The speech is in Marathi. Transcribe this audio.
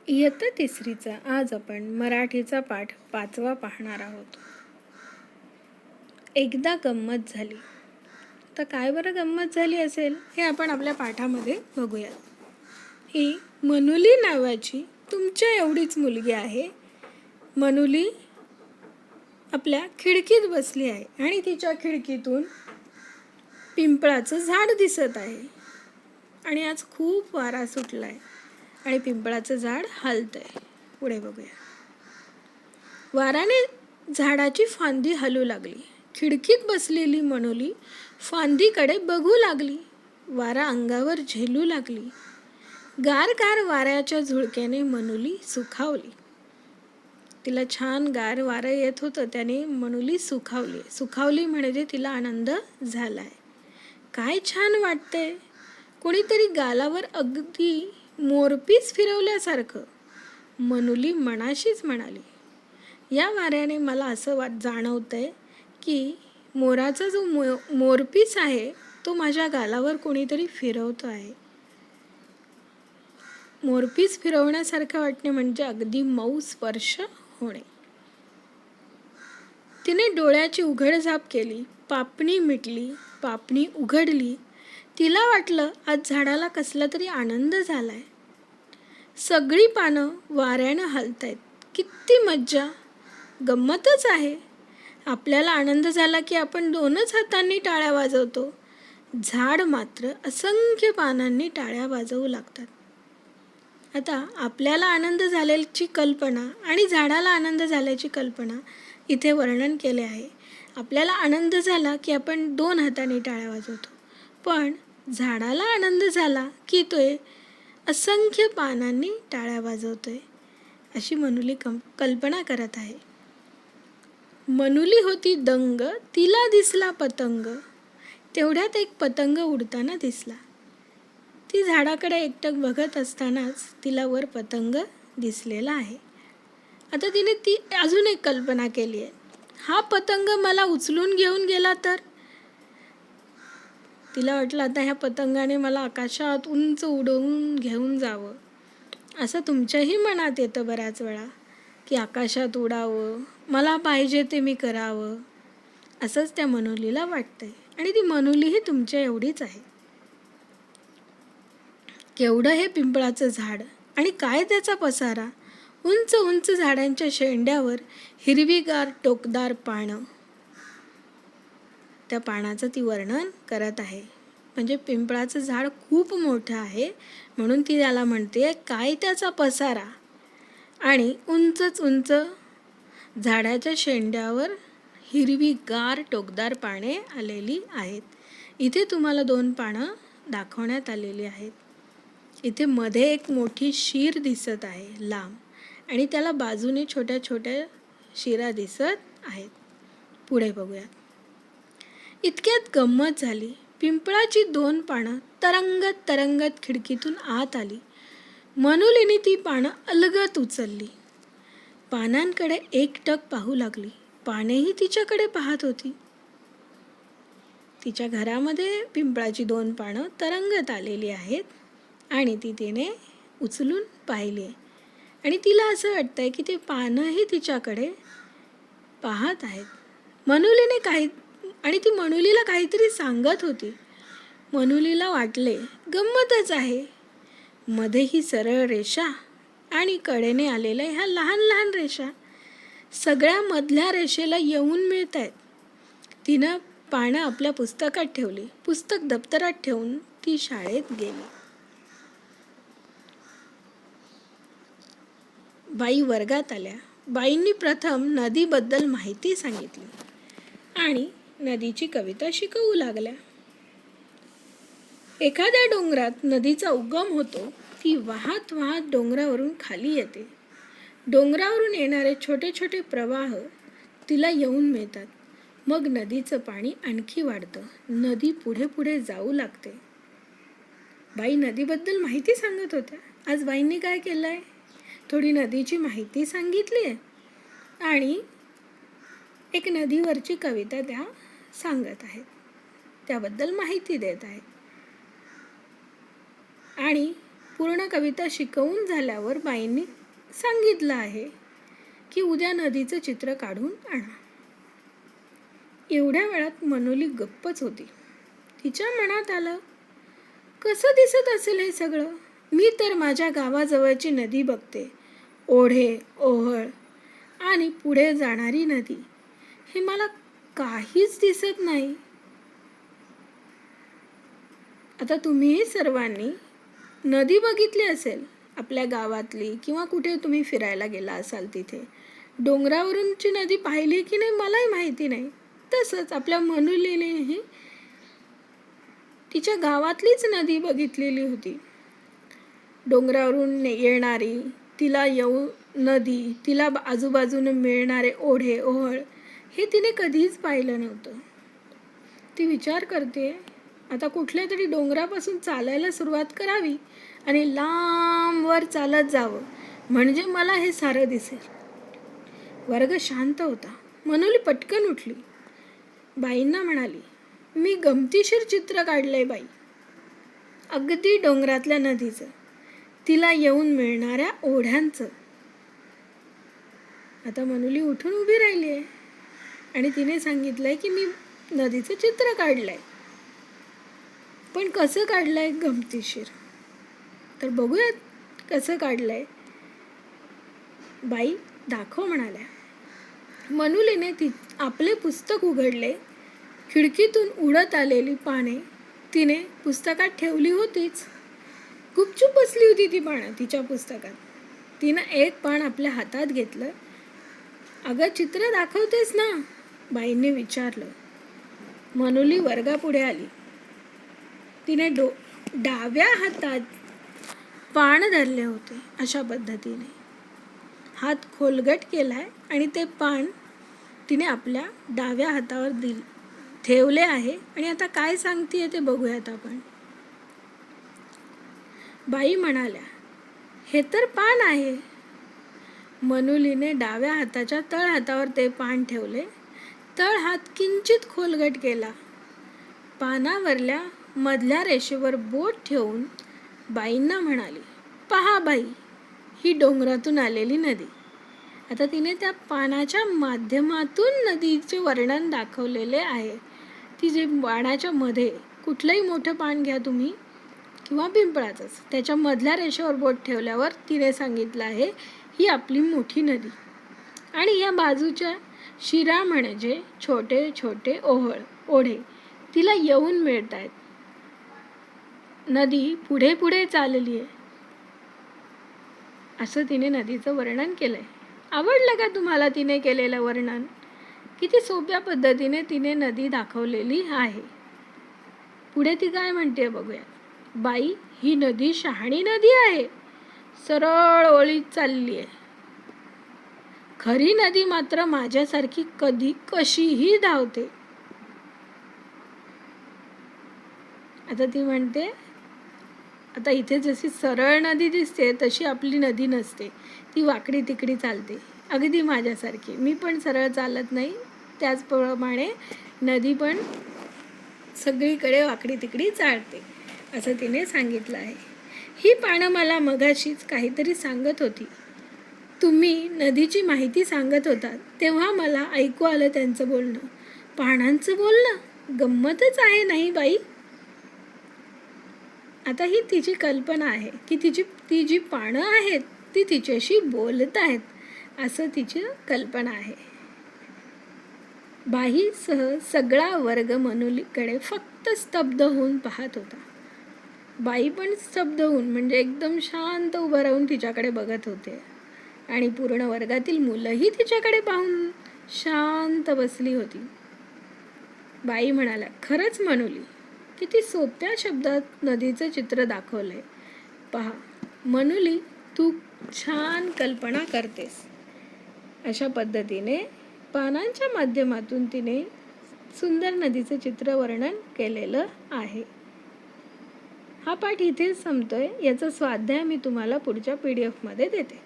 इयत्ता तिसरीचा आज आपण मराठीचा पाठ 5वा पाहणार आहोत. एकदा गंमत झाली. तर काय बरं गंमत झाली असेल हे आपण आपल्या पाठामध्ये बघूयात. ही मनुली नावाची तुमच्या एवढीच मुलगी आहे. मनुली आपल्या खिडकीत बसली आहे आणि तिच्या खिडकीतून पिंपळाचं झाड दिसत आहे. आणि आज खूप वारा सुटला आहे आणि पिंपळाचं झाड हलतंय. पुढे बघूया. वाऱ्याने झाडाची फांदी हलू लागली. खिडकीत बसलेली मनुली फांदीकडे बघू लागली. वारा अंगावर झेलू लागली. गार गार वाऱ्याच्या झुळक्याने मनुली सुखावली. तिला छान गार वारं येत होतं, त्याने मनुली सुखावली म्हणजे तिला आनंद झालाय. काय छान वाटतंय. कोणीतरी गालावर अगदी मोरपीस फिरवल्यासारखं. मनुली मनाशीच म्हणाली, या वाऱ्याने मला असं जाणवतंय की मोराचा जो मोरपीस आहे तो माझ्या गालावर कोणीतरी फिरवतो आहे. मोरपीस फिरवण्यासारखं वाटणे म्हणजे अगदी मऊ स्पर्श होणे. तिने डोळ्याची उघडझाप केली. पापणी मिटली, पापणी उघडली. तिला वाटलं आज झाडाला कसला तरी आनंद झालाय. सगळी पानं वाऱ्यानं हलतायत. किती मज्जा, गंमतच आहे. आपल्याला आनंद झाला की आपण 2च हातांनी टाळ्या वाजवतो. झाड मात्र असंख्य पानांनी टाळ्या वाजवू लागतात. आता आपल्याला आनंद झाल्याची कल्पना आणि झाडाला आनंद झाल्याची कल्पना इथे वर्णन केले आहे. आपल्याला आनंद झाला की आपण 2 हातांनी टाळ्या वाजवतो, पण झाडाला आनंद झाला की तो असंख्य पानांनी टाळ्या वाजवतोय, अशी मनुली कल्पना करत आहे. मनुली होती दंग, तिला दिसला पतंग. तेवढ्यात एक पतंग उडताना दिसला. ती झाडाकडे एकटक बघत असतानाच तिला वर पतंग दिसलेला आहे. आता तिने ती अजून एक कल्पना केली आहे. हा पतंग मला उचलून घेऊन गेला तर? तिला वाटलं आता ह्या पतंगाने मला आकाशात उंच उडवून घेऊन जावं. असं तुमच्याही मनात येतं बऱ्याच वेळा की आकाशात उडावं, मला पाहिजे ते मी करावं. असंच त्या मनुलीला वाटतंय आणि ती मनुलीही तुमच्या एवढीच आहे. केवढं हे पिंपळाचं झाड आणि काय त्याचा पसारा. उंच उंच झाडांच्या शेंड्यावर हिरवीगार टोकदार पानं. त्या पानाचं ती वर्णन करत आहे. म्हणजे पिंपळाचं झाड खूप मोठं आहे म्हणून ती त्याला म्हणते काय त्याचा पसारा. आणि उंचच उंच झाडाच्या शेंड्यावर हिरवीगार टोकदार पाने आलेली आहेत. इथे तुम्हाला 2 पानं दाखवण्यात आलेली आहेत. इथे मध्ये एक मोठी शीर दिसत आहे लांब, आणि त्याला बाजूने छोट्या छोट्या शिरा दिसत आहेत. पुढे बघूया. इतक्यात गंमत झाली. पिंपळाची 2 पानं तरंगत तरंगत खिडकीतून आत आली. मनुलीने ती पानं अलगद उचलली. पानांकडे एकटक पाहू लागली. पानेही तिच्याकडे पाहत होती. तिच्या घरामध्ये पिंपळाची 2 पानं तरंगत आलेली आहेत आणि ती तिने उचलून पाहिली आणि तिला असं वाटतंय की ते पानंही तिच्याकडे पाहत आहेत. आणि ती मनुलीला काहीतरी सांगत होती. मनुलीला वाटले गंमतच आहे. मध्ये ही सरळ रेषा आणि कडेने आलेल्या ह्या लहान लहान रेषा सगळ्या मधल्या रेषेला येऊन मिळत आहेत. तिनं पानं आपल्या पुस्तकात ठेवली. पुस्तक दप्तरात ठेवून ती शाळेत गेली. बाई वर्गात आल्या. बाईंनी प्रथम नदीबद्दल माहिती सांगितली आणि नदीची कविता शिकवू लागल्या. एखाद्या डोंगरात नदीचा उगम होतो. ती वाहत वाहत डोंगरावरून खाली येते. डोंगरावरून येणारे छोटे छोटे प्रवाह तिला येऊन मिळतात. मग नदीचं पाणी आणखी वाढतं. नदी पुढे पुढे जाऊ लागते. बाई नदीबद्दल माहिती सांगत होत्या. आज बाईंनी काय केलंय, थोडी नदीची माहिती सांगितली आहे आणि एक नदीवरची कविता त्या सांगत आहेत, त्याबद्दल माहिती देत आहेत. आणि पूर्ण कविता शिकवून झाल्यावर बाईंनी सांगितलं आहे की उद्या नदीचं चित्र काढून आणा. एवढ्या वेळात मनोली गप्पच होती. तिच्या मनात आलं, कसं दिसत असेल हे सगळं? मी तर माझ्या गावाजवळची नदी बघते, ओढे, ओहळ आणि पुढे जाणारी नदी. हे मला काहीच दिसत नाही. आता तुम्हीही सर्वांनी नदी बघितली असेल आपल्या गावातली, किंवा कुठे तुम्ही फिरायला गेला असाल तिथे. डोंगरावरूनची नदी पाहिली की नाही मलाही माहिती नाही. तसंच आपल्या मनुलीनेही तिच्या गावातलीच नदी बघितलेली होती. डोंगरावरून येणारी, तिला नदी, तिला आजूबाजूने मिळणारे ओढे, ओहळ हे तिने कधीच पाहिलं नव्हतं. ती विचार करते, आता कुठल्या तरी डोंगरापासून चालायला सुरुवात करावी आणि लांबवर चालत जावं, म्हणजे मला हे सारं दिसेल. वर्ग शांत होता. मनोली पटकन उठली. बाईंना म्हणाली, मी गमतीशीर चित्र काढलंय बाई, अगदी डोंगरातल्या नदीचं, तिला येऊन मिळणाऱ्या ओढ्यांचं. आता मनोली उठून उभी राहिली आहे आणि तिने सांगितलंय की मी नदीचं चित्र काढलंय. पण कसं काढलंय गमतीशीर? तर बघूयात कसं काढलंय. बाई दाखव म्हणाल्या. मनुलीने आपले पुस्तक उघडले. खिडकीतून उडत आलेली पाने तिने पुस्तकात ठेवली होतीच. गुपचूप बसली होती ती पानं तिच्या पुस्तकात. तिनं एक पान आपल्या हातात घेतलं. अगं चित्र दाखवतेस ना? बाईंनी विचारलं. मनुली वर्गापुढे आली. तिने डाव्या हातात पान धरले होते. अशा पद्धतीने हात खोलगट केलाय आणि ते पान तिने आपल्या डाव्या हातावर ठेवले आहे. आणि आता काय सांगतेय ते बघूयात आपण. बाई म्हणाल्या, हे तर पान आहे. मनुलीने डाव्या हाताच्या तळ हातावर ते पान ठेवले. तळ हात किंचित खोलगट केला. पानावरल्या मधल्या रेषेवर बोट ठेवून बाईंना म्हणाली, पहा बाई, ही डोंगरातून आलेली नदी. आता तिने त्या पानाच्या माध्यमातून नदीचे वर्णन दाखवलेले आहे. ती जे पानाच्या मध्ये कुठलंही मोठं पान घ्या तुम्ही किंवा पिंपळाचंच, त्याच्या मधल्या रेषेवर बोट ठेवल्यावर तिने सांगितलं आहे ही आपली मोठी नदी आणि या बाजूच्या शिरा म्हणजे छोटे छोटे ओढे तिला येऊन मिळत आहेत. नदी पुढे पुढे चालली आहे, असं तिने नदीचं वर्णन केलंय. आवडलं का तुम्हाला तिने केलेलं वर्णन? किती सोप्या पद्धतीने तिने नदी दाखवलेली आहे. पुढे ती काय म्हणते बघूया. बाई, ही नदी शहाणी नदी आहे, सरळ ओळीत चालली आहे. खरी नदी मात्र माझ्यासारखी कशीही धावते. आता ती म्हणते, आता इथे जशी सरळ नदी दिसते तशी आपली नदी नसते, ती वाकडी तिकडी चालते, अगदी माझ्यासारखी. मी पण सरळ चालत नाही, त्याचप्रमाणे नदी पण सगळीकडे वाकडी तिकडी चालते, असं तिने सांगितलं आहे. ही पानं मला मगाशीच काहीतरी सांगत होती. तुम्ही नदीची माहिती सांगत होता तेव्हा मला ऐकू आलं त्यांचं बोलणं. पानांचं बोलणं गंमतच आहे नाही बाई? आता ही तिची कल्पना आहे की ती जी पानं आहेत ती तिच्याशी बोलत आहेत, असं तिची कल्पना आहे. बाईसह सगळा वर्ग मनुलीकडे फक्त स्तब्ध होऊन पाहत होता. बाई पण स्तब्ध होऊन म्हणजे एकदम शांत उभं राहून तिच्याकडे बघत होते आणि पूर्ण वर्गातील मुलंही तिच्याकडे पाहून शांत बसली होती. बाई म्हणाल्या, खरंच मनुली, किती सोप्या शब्दात नदीचं चित्र दाखवलंय. पहा मनुली, तू छान कल्पना करतेस. अशा पद्धतीने पानांच्या माध्यमातून तिने सुंदर नदीचं चित्र वर्णन केलेलं आहे. हा पाठ इथेच संपतोय. याचा स्वाध्याय मी तुम्हाला पुढच्या PDF मध्ये देते.